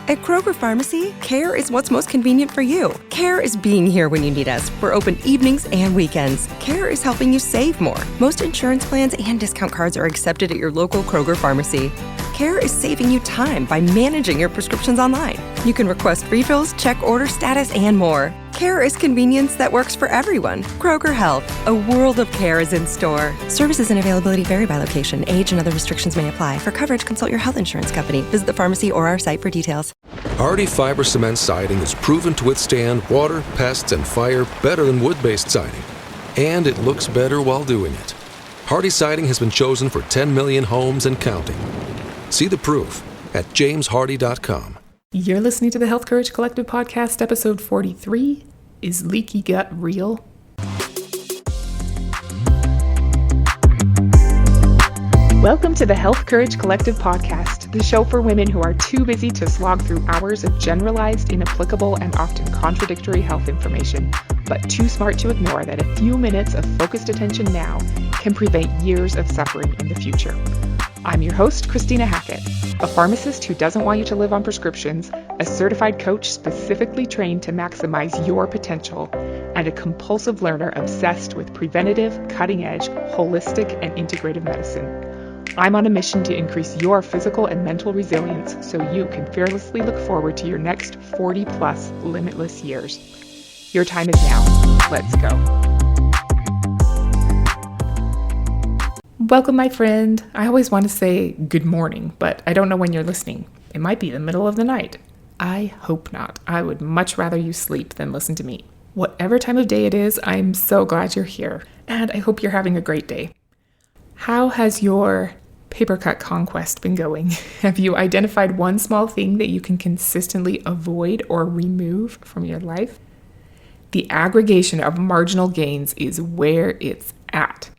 At Kroger Pharmacy, care is what's most convenient for you. Care is being here when you need us. We're open evenings and weekends. Care is helping you save more. Most insurance plans and discount cards are accepted at your local Kroger Pharmacy. Care is saving you time by managing your prescriptions online. You can request refills, check order status, and more. Care is convenience that works for everyone. Kroger Health, a world of care is in store. Services and availability vary by location. Age and other restrictions may apply. For coverage, consult your health insurance company. Visit the pharmacy or our site for details. Hardy Fiber Cement Siding is proven to withstand water, pests, and fire better than wood-based siding. And it looks better while doing it. Hardy Siding has been chosen for 10 million homes and counting. See the proof at jameshardy.com. You're listening to the Health Courage Collective podcast, episode 43. Is Leaky Gut real? Welcome to the Health Courage Collective podcast, the show for women who are too busy to slog through hours of generalized, inapplicable, and often contradictory health information, but too smart to ignore that a few minutes of focused attention now can prevent years of suffering in the future. I'm your host, Christina Hackett, a pharmacist who doesn't want you to live on prescriptions, a certified coach specifically trained to maximize your potential, and a compulsive learner obsessed with preventative, cutting-edge, holistic, and integrative medicine. I'm on a mission to increase your physical and mental resilience so you can fearlessly look forward to your next 40-plus limitless years. Your time is now. Let's go. Welcome, my friend. I always want to say good morning, but I don't know when you're listening. It might be the middle of the night. I hope not. I would much rather you sleep than listen to me. Whatever time of day it is, I'm so glad you're here, and I hope you're having a great day. How has your paper cut conquest been going? Have you identified one small thing that you can consistently avoid or remove from your life? The aggregation of marginal gains is where it's at,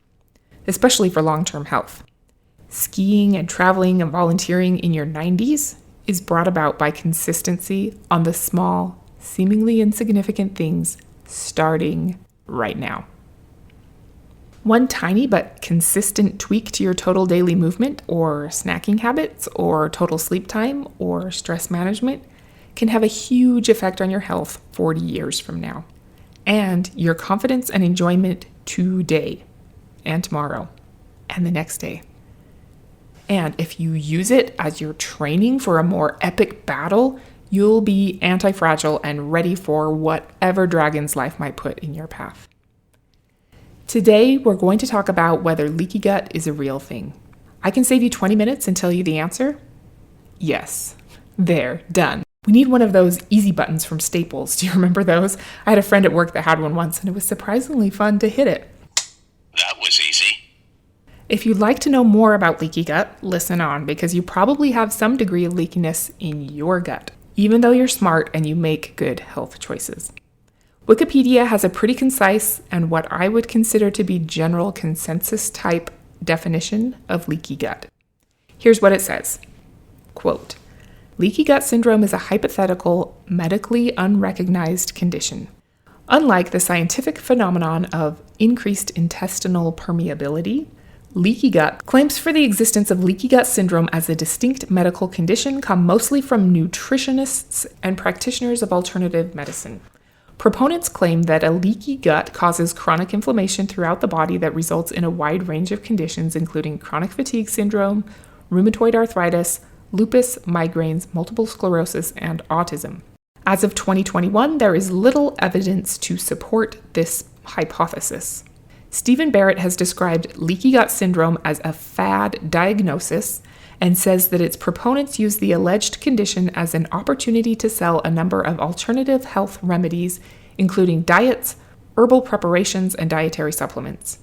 especially for long-term health. Skiing and traveling and volunteering in your 90s is brought about by consistency on the small, seemingly insignificant things starting right now. One tiny but consistent tweak to your total daily movement or snacking habits or total sleep time or stress management can have a huge effect on your health 40 years from now, and your confidence and enjoyment today and tomorrow and the next day. And if you use it as your training for a more epic battle, you'll be anti-fragile and ready for whatever dragons life might put in your path. Today, we're going to talk about whether leaky gut is a real thing. I can save you 20 minutes and tell you the answer. Yes. There, done. We need one of those easy buttons from Staples. Do you remember those? I had a friend at work that had one once, and it was surprisingly fun to hit it. That was easy. If you'd like to know more about leaky gut, listen on, because you probably have some degree of leakiness in your gut, even though you're smart and you make good health choices. Wikipedia has a pretty concise and what I would consider to be general consensus type definition of leaky gut. Here's what it says. Quote, leaky gut syndrome is a hypothetical, medically unrecognized condition. Unlike the scientific phenomenon of increased intestinal permeability, leaky gut claims for the existence of leaky gut syndrome as a distinct medical condition come mostly from nutritionists and practitioners of alternative medicine. Proponents claim that a leaky gut causes chronic inflammation throughout the body that results in a wide range of conditions, including chronic fatigue syndrome, rheumatoid arthritis, lupus, migraines, multiple sclerosis, and autism. As of 2021, there is little evidence to support this hypothesis. Stephen Barrett has described leaky gut syndrome as a fad diagnosis and says that its proponents use the alleged condition as an opportunity to sell a number of alternative health remedies, including diets, herbal preparations, and dietary supplements.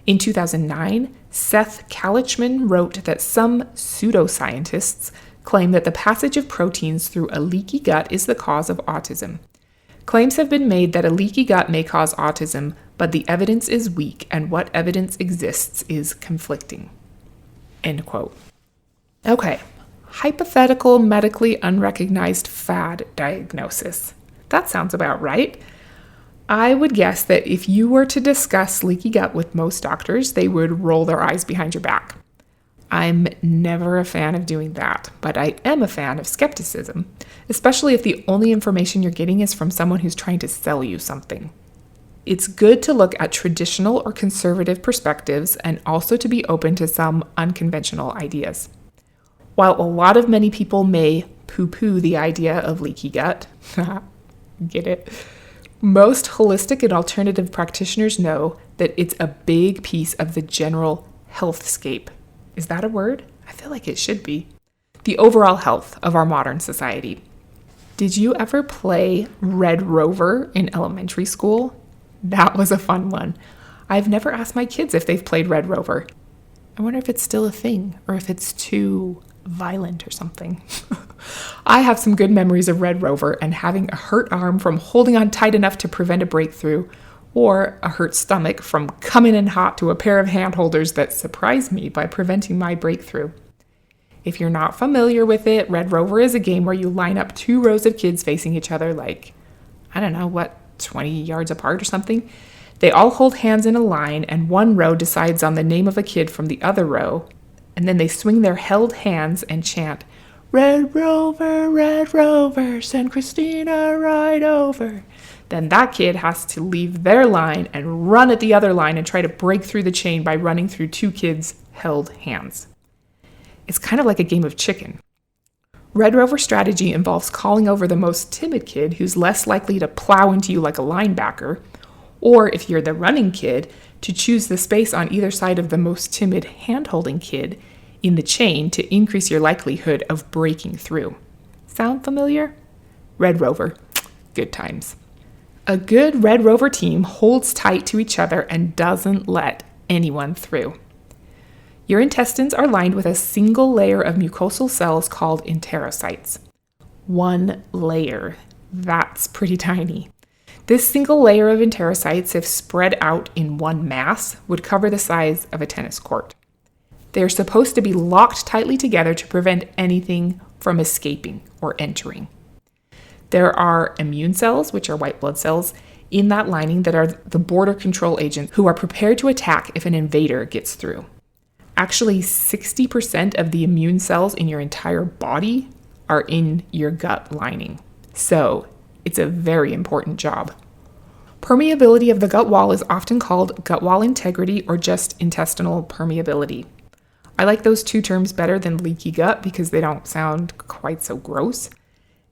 In 2009, Seth Kalichman wrote that some pseudoscientists claim that the passage of proteins through a leaky gut is the cause of autism. Claims have been made that a leaky gut may cause autism, but the evidence is weak and what evidence exists is conflicting. End quote. Okay, hypothetical medically unrecognized fad diagnosis. That sounds about right. I would guess that if you were to discuss leaky gut with most doctors, they would roll their eyes behind your back. I'm never a fan of doing that, but I am a fan of skepticism, especially if the only information you're getting is from someone who's trying to sell you something. It's good to look at traditional or conservative perspectives and also to be open to some unconventional ideas. While many people may poo-poo the idea of leaky gut, get it? Most holistic and alternative practitioners know that it's a big piece of the general healthscape. Is that a word? I feel like it should be. The overall health of our modern society. Did you ever play Red Rover in elementary school? That was a fun one. I've never asked my kids if they've played Red Rover. I wonder if it's still a thing or if it's too violent or something. I have some good memories of Red Rover and having a hurt arm from holding on tight enough to prevent a breakthrough, or a hurt stomach from coming in hot to a pair of hand holders that surprised me by preventing my breakthrough. If you're not familiar with it, Red Rover is a game where you line up 2 rows of kids facing each other 20 yards apart or something. They all hold hands in a line, and one row decides on the name of a kid from the other row, and then they swing their held hands and chant, Red Rover, send Christina right over. Then that kid has to leave their line and run at the other line and try to break through the chain by running through 2 kids' held hands. It's kind of like a game of chicken. Red Rover strategy involves calling over the most timid kid who's less likely to plow into you like a linebacker, or if you're the running kid, to choose the space on either side of the most timid hand-holding kid in the chain to increase your likelihood of breaking through. Sound familiar? Red Rover. Good times. A good Red Rover team holds tight to each other and doesn't let anyone through. Your intestines are lined with a single layer of mucosal cells called enterocytes. 1 layer. That's pretty tiny. This single layer of enterocytes, if spread out in one mass, would cover the size of a tennis court. They're supposed to be locked tightly together to prevent anything from escaping or entering. There are immune cells, which are white blood cells, in that lining that are the border control agents who are prepared to attack if an invader gets through. Actually, 60% of the immune cells in your entire body are in your gut lining. So it's a very important job. Permeability of the gut wall is often called gut wall integrity or just intestinal permeability. I like those 2 terms better than leaky gut because they don't sound quite so gross.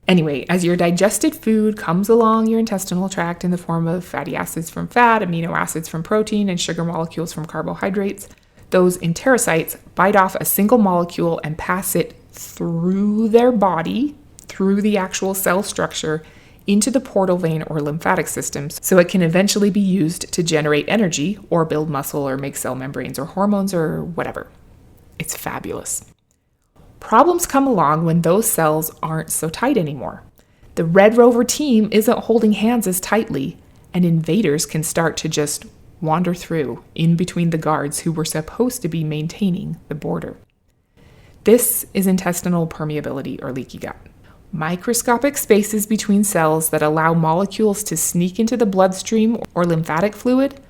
Anyway, as your digested food comes along your intestinal tract in the form of fatty acids from fat, amino acids from protein, and sugar molecules from carbohydrates, those enterocytes bite off a single molecule and pass it through their body, through the actual cell structure, into the portal vein or lymphatic systems, so it can eventually be used to generate energy or build muscle or make cell membranes or hormones or whatever. It's fabulous. Problems come along when those cells aren't so tight anymore. The Red Rover team isn't holding hands as tightly, and invaders can start to just wander through in between the guards who were supposed to be maintaining the border. This is intestinal permeability or leaky gut. Microscopic spaces between cells that allow molecules to sneak into the bloodstream or lymphatic fluid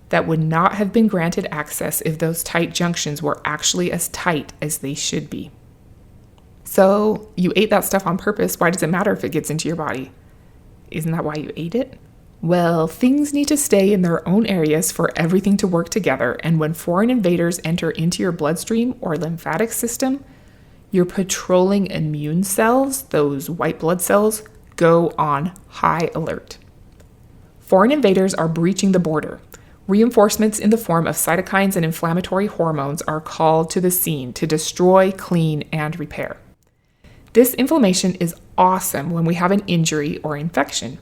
that would not have been granted access if those tight junctions were actually as tight as they should be. So you ate that stuff on purpose. Why does it matter if it gets into your body? Isn't that why you ate it? Well, things need to stay in their own areas for everything to work together, and when foreign invaders enter into your bloodstream or lymphatic system, your patrolling immune cells, those white blood cells, go on high alert. Foreign invaders are breaching the border. Reinforcements in the form of cytokines and inflammatory hormones are called to the scene to destroy, clean, and repair. This inflammation is awesome when we have an injury or infection.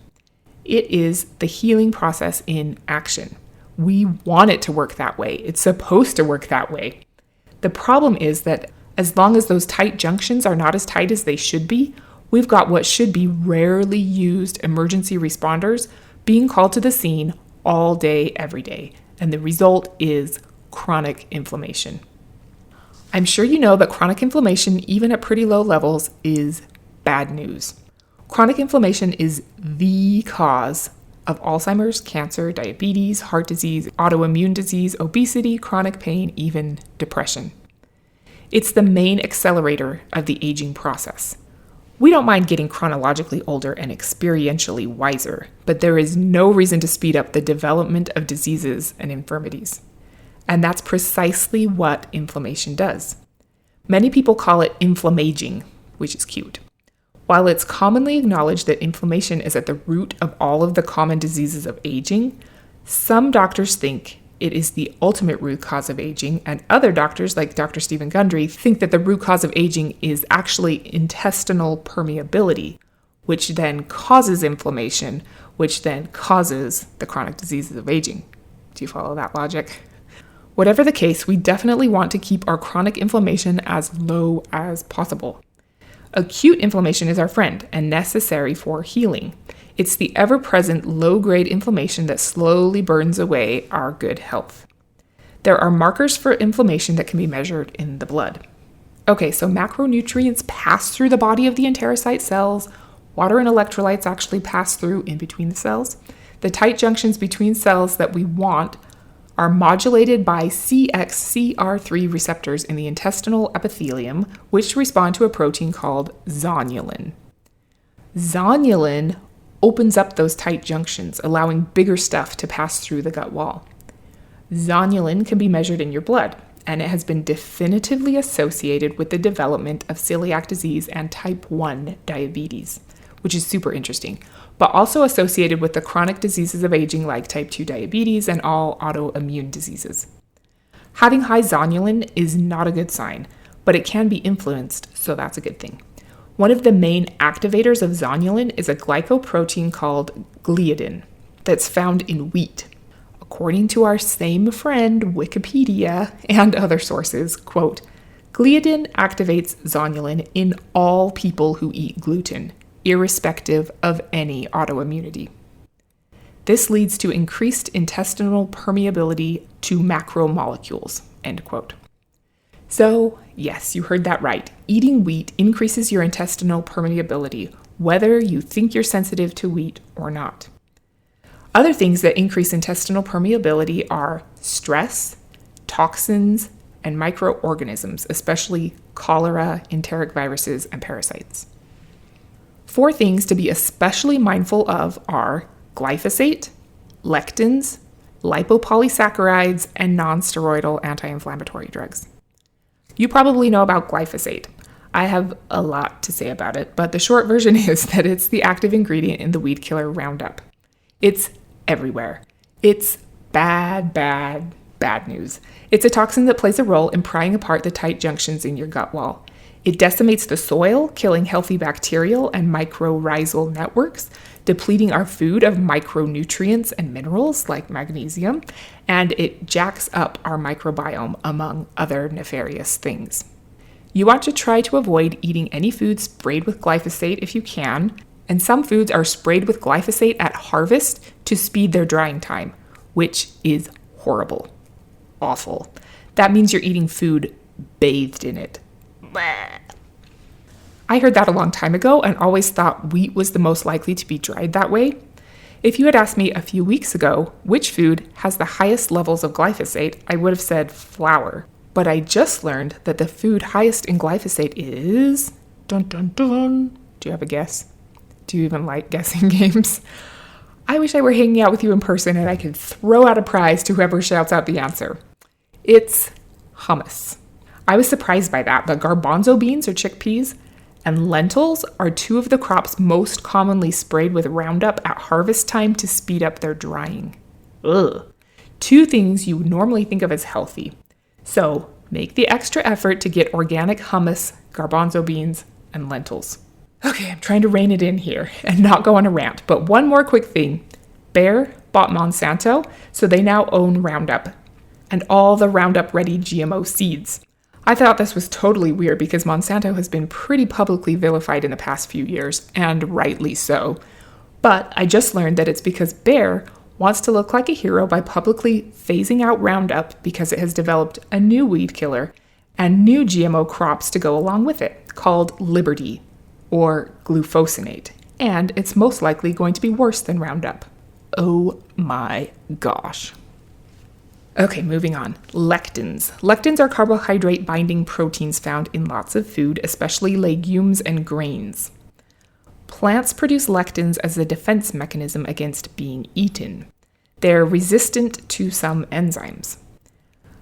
It is the healing process in action. We want it to work that way. It's supposed to work that way. The problem is that as long as those tight junctions are not as tight as they should be, we've got what should be rarely used emergency responders being called to the scene all day, every day. And the result is chronic inflammation. I'm sure you know that chronic inflammation, even at pretty low levels, is bad news. Chronic inflammation is the cause of Alzheimer's, cancer, diabetes, heart disease, autoimmune disease, obesity, chronic pain, even depression. It's the main accelerator of the aging process. We don't mind getting chronologically older and experientially wiser, but there is no reason to speed up the development of diseases and infirmities. And that's precisely what inflammation does. Many people call it inflammaging, which is cute. While it's commonly acknowledged that inflammation is at the root of all of the common diseases of aging, some doctors think it is the ultimate root cause of aging, and other doctors, like Dr. Stephen Gundry, think that the root cause of aging is actually intestinal permeability, which then causes inflammation, which then causes the chronic diseases of aging. Do you follow that logic? Whatever the case, we definitely want to keep our chronic inflammation as low as possible. Acute inflammation is our friend and necessary for healing. It's the ever-present low-grade inflammation that slowly burns away our good health. There are markers for inflammation that can be measured in the blood. Okay, so macronutrients pass through the body of the enterocyte cells. Water and electrolytes actually pass through in between the cells. The tight junctions between cells that we want are modulated by CXCR3 receptors in the intestinal epithelium, which respond to a protein called zonulin. Zonulin opens up those tight junctions, allowing bigger stuff to pass through the gut wall. Zonulin can be measured in your blood, and it has been definitively associated with the development of celiac disease and type 1 diabetes, which is super interesting, but also associated with the chronic diseases of aging like type 2 diabetes and all autoimmune diseases. Having high zonulin is not a good sign, but it can be influenced, so that's a good thing. One of the main activators of zonulin is a glycoprotein called gliadin that's found in wheat. According to our same friend, Wikipedia, and other sources, quote, gliadin activates zonulin in all people who eat gluten, irrespective of any autoimmunity. This leads to increased intestinal permeability to macromolecules, end quote. So, yes, you heard that right. Eating wheat increases your intestinal permeability, whether you think you're sensitive to wheat or not. Other things that increase intestinal permeability are stress, toxins, and microorganisms, especially cholera, enteric viruses, and parasites. 4 things to be especially mindful of are glyphosate, lectins, lipopolysaccharides, and non-steroidal anti-inflammatory drugs. You probably know about glyphosate. I have a lot to say about it, but the short version is that it's the active ingredient in the weed killer Roundup. It's everywhere. It's bad news. It's a toxin that plays a role in prying apart the tight junctions in your gut wall. It decimates the soil, killing healthy bacterial and mycorrhizal networks, depleting our food of micronutrients and minerals like magnesium, and it jacks up our microbiome, among other nefarious things. You want to try to avoid eating any food sprayed with glyphosate if you can, and some foods are sprayed with glyphosate at harvest to speed their drying time, which is horrible. Awful. That means you're eating food bathed in it. I heard that a long time ago and always thought wheat was the most likely to be dried that way. If you had asked me a few weeks ago which food has the highest levels of glyphosate, I would have said flour. But I just learned that the food highest in glyphosate is... Dun dun dun. Do you have a guess? Do you even like guessing games? I wish I were hanging out with you in person and I could throw out a prize to whoever shouts out the answer. It's hummus. I was surprised by that, but garbanzo beans or chickpeas and lentils are 2 of the crops most commonly sprayed with Roundup at harvest time to speed up their drying. Ugh. 2 things you would normally think of as healthy. So make the extra effort to get organic hummus, garbanzo beans, and lentils. Okay, I'm trying to rein it in here and not go on a rant, but one more quick thing. Bayer bought Monsanto, so they now own Roundup and all the Roundup-ready GMO seeds. I thought this was totally weird because Monsanto has been pretty publicly vilified in the past few years, and rightly so. But I just learned that it's because Bayer wants to look like a hero by publicly phasing out Roundup because it has developed a new weed killer and new GMO crops to go along with it, called Liberty, or glufosinate, and it's most likely going to be worse than Roundup. Oh my gosh. Okay, moving on. Lectins. Lectins are carbohydrate-binding proteins found in lots of food, especially legumes and grains. Plants produce lectins as a defense mechanism against being eaten. They're resistant to some enzymes.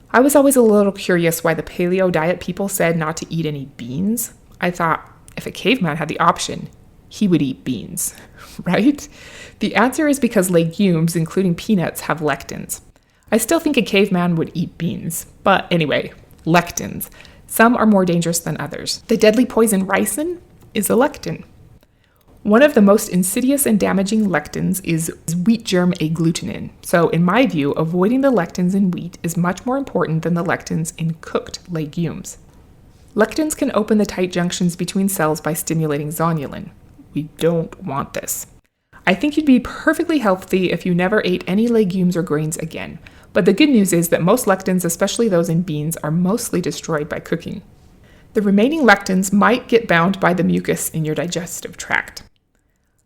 I was always a little curious why the paleo diet people said not to eat any beans. I thought, if a caveman had the option, he would eat beans, right? The answer is because legumes, including peanuts, have lectins. I still think a caveman would eat beans, but anyway, lectins. Some are more dangerous than others. The deadly poison ricin is a lectin. One of the most insidious and damaging lectins is wheat germ agglutinin. So in my view, avoiding the lectins in wheat is much more important than the lectins in cooked legumes. Lectins can open the tight junctions between cells by stimulating zonulin. We don't want this. I think you'd be perfectly healthy if you never ate any legumes or grains again. But the good news is that most lectins, especially those in beans, are mostly destroyed by cooking. The remaining lectins might get bound by the mucus in your digestive tract.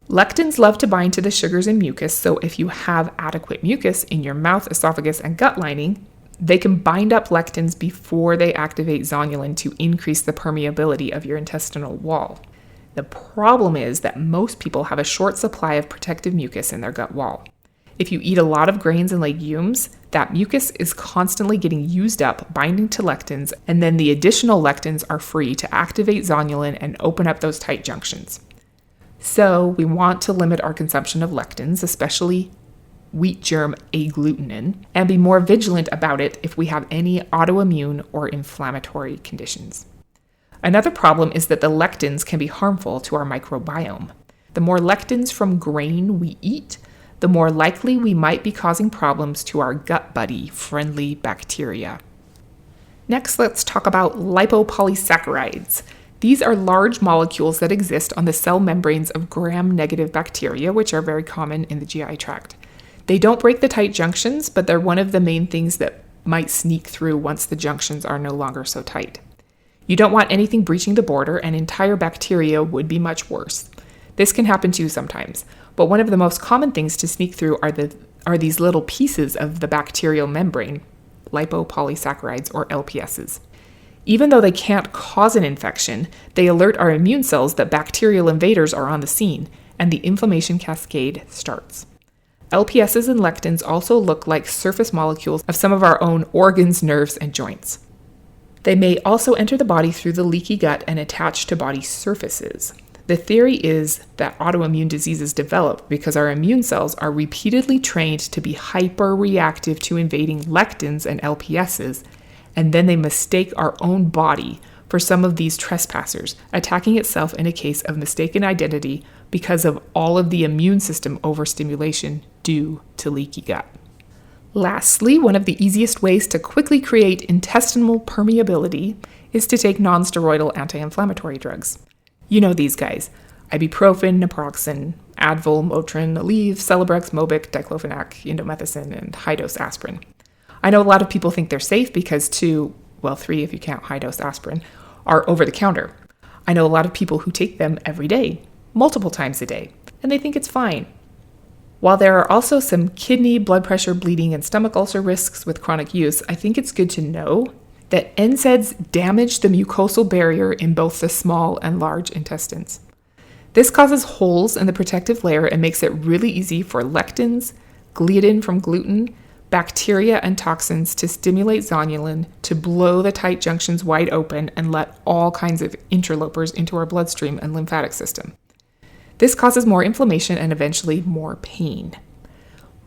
Lectins love to bind to the sugars in mucus, so if you have adequate mucus in your mouth, esophagus, and gut lining, they can bind up lectins before they activate zonulin to increase the permeability of your intestinal wall. The problem is that most people have a short supply of protective mucus in their gut wall. If you eat a lot of grains and legumes, that mucus is constantly getting used up, binding to lectins, and then the additional lectins are free to activate zonulin and open up those tight junctions. So we want to limit our consumption of lectins, especially wheat germ agglutinin, and be more vigilant about it if we have any autoimmune or inflammatory conditions. Another problem is that the lectins can be harmful to our microbiome. The more lectins from grain we eat, the more likely we might be causing problems to our gut buddy friendly bacteria. Next, let's talk about lipopolysaccharides. These are large molecules that exist on the cell membranes of gram-negative bacteria, which are very common in the GI tract. They don't break the tight junctions, but they're one of the main things that might sneak through once the junctions are no longer so tight. You don't want anything breaching the border, and entire bacteria would be much worse. This can happen too sometimes, but one of the most common things to sneak through are these little pieces of the bacterial membrane, lipopolysaccharides or LPSs. Even though they can't cause an infection, they alert our immune cells that bacterial invaders are on the scene, and the inflammation cascade starts. LPSs and lectins also look like surface molecules of some of our own organs, nerves, and joints. They may also enter the body through the leaky gut and attach to body surfaces. The theory is that autoimmune diseases develop because our immune cells are repeatedly trained to be hyper-reactive to invading lectins and LPSs, and then they mistake our own body for some of these trespassers, attacking itself in a case of mistaken identity because of all of the immune system overstimulation due to leaky gut. Lastly, one of the easiest ways to quickly create intestinal permeability is to take non-steroidal anti-inflammatory drugs. You know these guys: ibuprofen, naproxen, Advil, Motrin, Aleve, Celebrex, Mobic, diclofenac, indomethacin, and high-dose aspirin. I know a lot of people think they're safe because 3 if you count high-dose aspirin, are over-the-counter. I know a lot of people who take them every day, multiple times a day, and they think it's fine. While there are also some kidney, blood pressure, bleeding, and stomach ulcer risks with chronic use, I think it's good to know that NSAIDs damage the mucosal barrier in both the small and large intestines. This causes holes in the protective layer and makes it really easy for lectins, gliadin from gluten, bacteria, and toxins to stimulate zonulin to blow the tight junctions wide open and let all kinds of interlopers into our bloodstream and lymphatic system. This causes more inflammation and eventually more pain.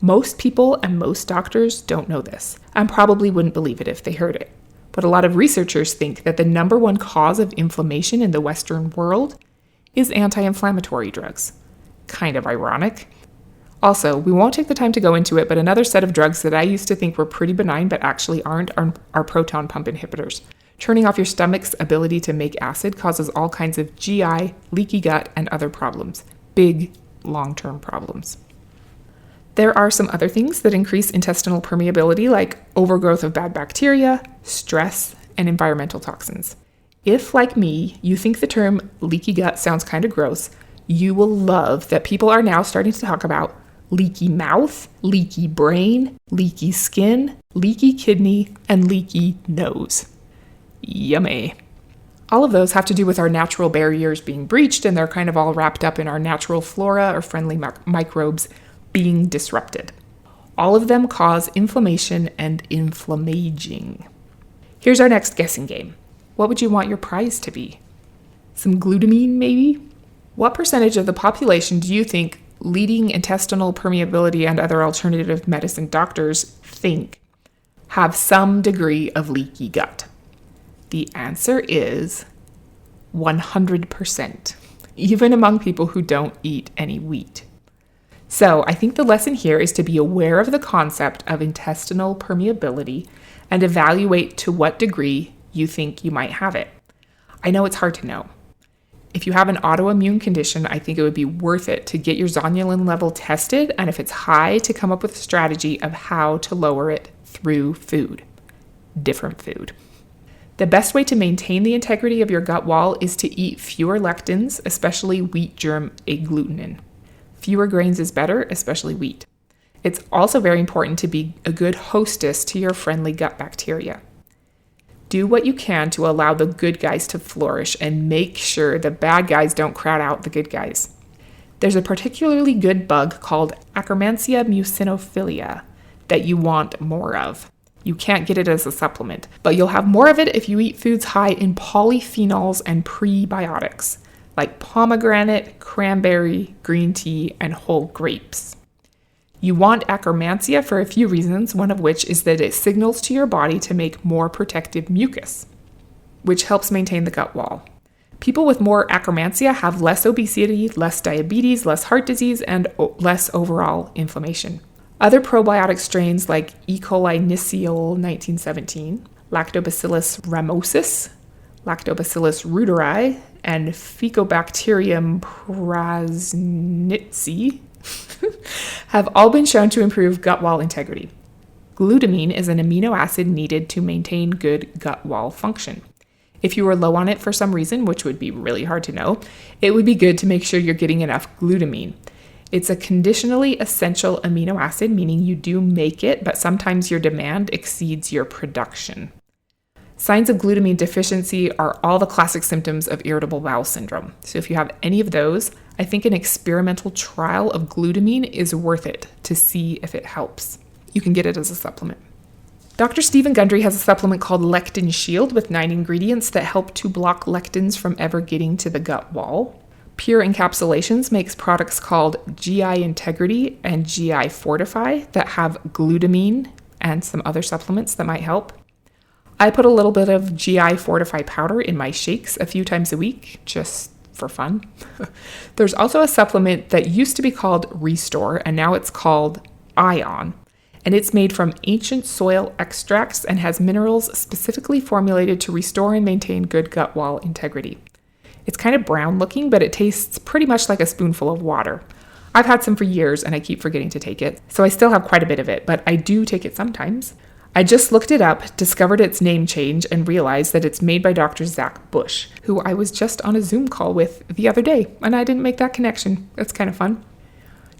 Most people and most doctors don't know this and probably wouldn't believe it if they heard it. But a lot of researchers think that the number one cause of inflammation in the Western world is anti-inflammatory drugs. Kind of ironic. Also, we won't take the time to go into it, but another set of drugs that I used to think were pretty benign but actually aren't are proton pump inhibitors. Turning off your stomach's ability to make acid causes all kinds of GI, leaky gut, and other problems. Big, long-term problems. There are some other things that increase intestinal permeability, like overgrowth of bad bacteria, stress, and environmental toxins. If, like me, you think the term leaky gut sounds kind of gross, you will love that people are now starting to talk about leaky mouth, leaky brain, leaky skin, leaky kidney, and leaky nose. Yummy. All of those have to do with our natural barriers being breached, and they're kind of all wrapped up in our natural flora or friendly microbes being disrupted. All of them cause inflammation and inflammaging. Here's our next guessing game. What would you want your prize to be? Some glutamine, maybe? What percentage of the population do you think leading intestinal permeability and other alternative medicine doctors think have some degree of leaky gut? The answer is 100%, even among people who don't eat any wheat. So I think the lesson here is to be aware of the concept of intestinal permeability and evaluate to what degree you think you might have it. I know it's hard to know. If you have an autoimmune condition, I think it would be worth it to get your zonulin level tested, and if it's high, to come up with a strategy of how to lower it through food. Different food. The best way to maintain the integrity of your gut wall is to eat fewer lectins, especially wheat germ agglutinin. Fewer grains is better, especially wheat. It's also very important to be a good hostess to your friendly gut bacteria. Do what you can to allow the good guys to flourish and make sure the bad guys don't crowd out the good guys. There's a particularly good bug called Akkermansia muciniphila that you want more of. You can't get it as a supplement, but you'll have more of it if you eat foods high in polyphenols and prebiotics, like pomegranate, cranberry, green tea, and whole grapes. You want Akkermansia for a few reasons, one of which is that it signals to your body to make more protective mucus, which helps maintain the gut wall. People with more Akkermansia have less obesity, less diabetes, less heart disease, and less overall inflammation. Other probiotic strains like E. coli Niciol 1917, Lactobacillus ramosis, Lactobacillus reuteri, and Ficobacterium prasnitzi have all been shown to improve gut wall integrity. Glutamine is an amino acid needed to maintain good gut wall function. If you are low on it for some reason, which would be really hard to know, it would be good to make sure you're getting enough glutamine. It's a conditionally essential amino acid, meaning you do make it, but sometimes your demand exceeds your production. Signs of glutamine deficiency are all the classic symptoms of irritable bowel syndrome. So if you have any of those, I think an experimental trial of glutamine is worth it to see if it helps. You can get it as a supplement. Dr. Stephen Gundry has a supplement called Lectin Shield with 9 ingredients that help to block lectins from ever getting to the gut wall. Pure Encapsulations makes products called GI Integrity and GI Fortify that have glutamine and some other supplements that might help. I put a little bit of GI Fortify powder in my shakes a few times a week, just for fun. There's also a supplement that used to be called Restore, and now it's called Ion. And it's made from ancient soil extracts and has minerals specifically formulated to restore and maintain good gut wall integrity. It's kind of brown looking, but it tastes pretty much like a spoonful of water. I've had some for years and I keep forgetting to take it, so I still have quite a bit of it, but I do take it sometimes. I just looked it up, discovered its name change, and realized that it's made by Dr. Zach Bush, who I was just on a Zoom call with the other day, and I didn't make that connection. That's kind of fun.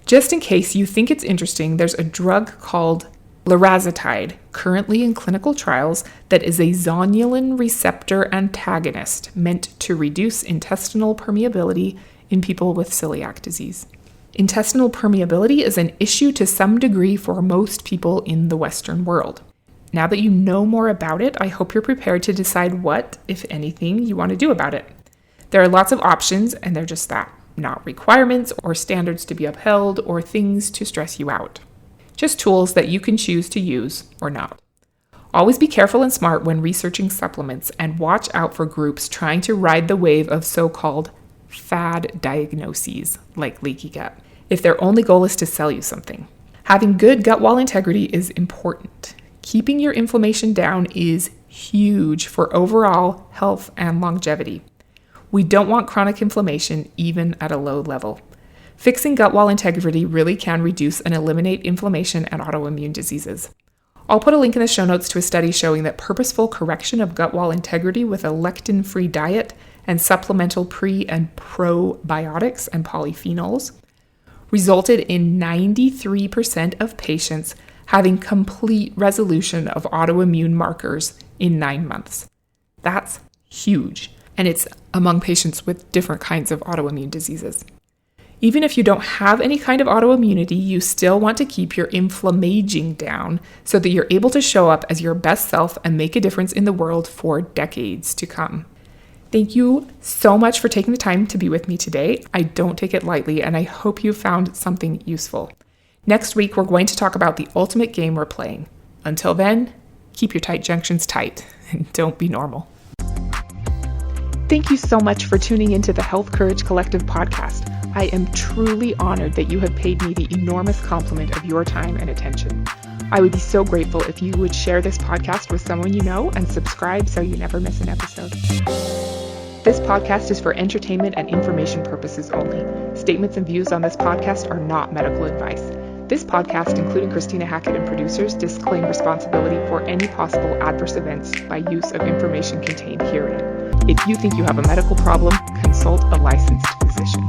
Just in case you think it's interesting, there's a drug called Larazotide, currently in clinical trials, that is a zonulin receptor antagonist meant to reduce intestinal permeability in people with celiac disease. Intestinal permeability is an issue to some degree for most people in the Western world. Now that you know more about it, I hope you're prepared to decide what, if anything, you want to do about it. There are lots of options, and they're just that, not requirements or standards to be upheld or things to stress you out. Just tools that you can choose to use or not. Always be careful and smart when researching supplements, and watch out for groups trying to ride the wave of so-called fad diagnoses like leaky gut, if their only goal is to sell you something. Having good gut wall integrity is important. Keeping your inflammation down is huge for overall health and longevity. We don't want chronic inflammation even at a low level. Fixing gut wall integrity really can reduce and eliminate inflammation and autoimmune diseases. I'll put a link in the show notes to a study showing that purposeful correction of gut wall integrity with a lectin-free diet and supplemental pre- and probiotics and polyphenols resulted in 93% of patients having complete resolution of autoimmune markers in 9 months. That's huge, and it's among patients with different kinds of autoimmune diseases. Even if you don't have any kind of autoimmunity, you still want to keep your inflammaging down so that you're able to show up as your best self and make a difference in the world for decades to come. Thank you so much for taking the time to be with me today. I don't take it lightly, and I hope you found something useful. Next week, we're going to talk about the ultimate game we're playing. Until then, keep your tight junctions tight and don't be normal. Thank you so much for tuning into the Health Courage Collective podcast. I am truly honored that you have paid me the enormous compliment of your time and attention. I would be so grateful if you would share this podcast with someone you know and subscribe so you never miss an episode. This podcast is for entertainment and information purposes only. Statements and views on this podcast are not medical advice. This podcast, including Christina Hackett and producers, disclaim responsibility for any possible adverse events by use of information contained herein. If you think you have a medical problem, consult a licensed physician.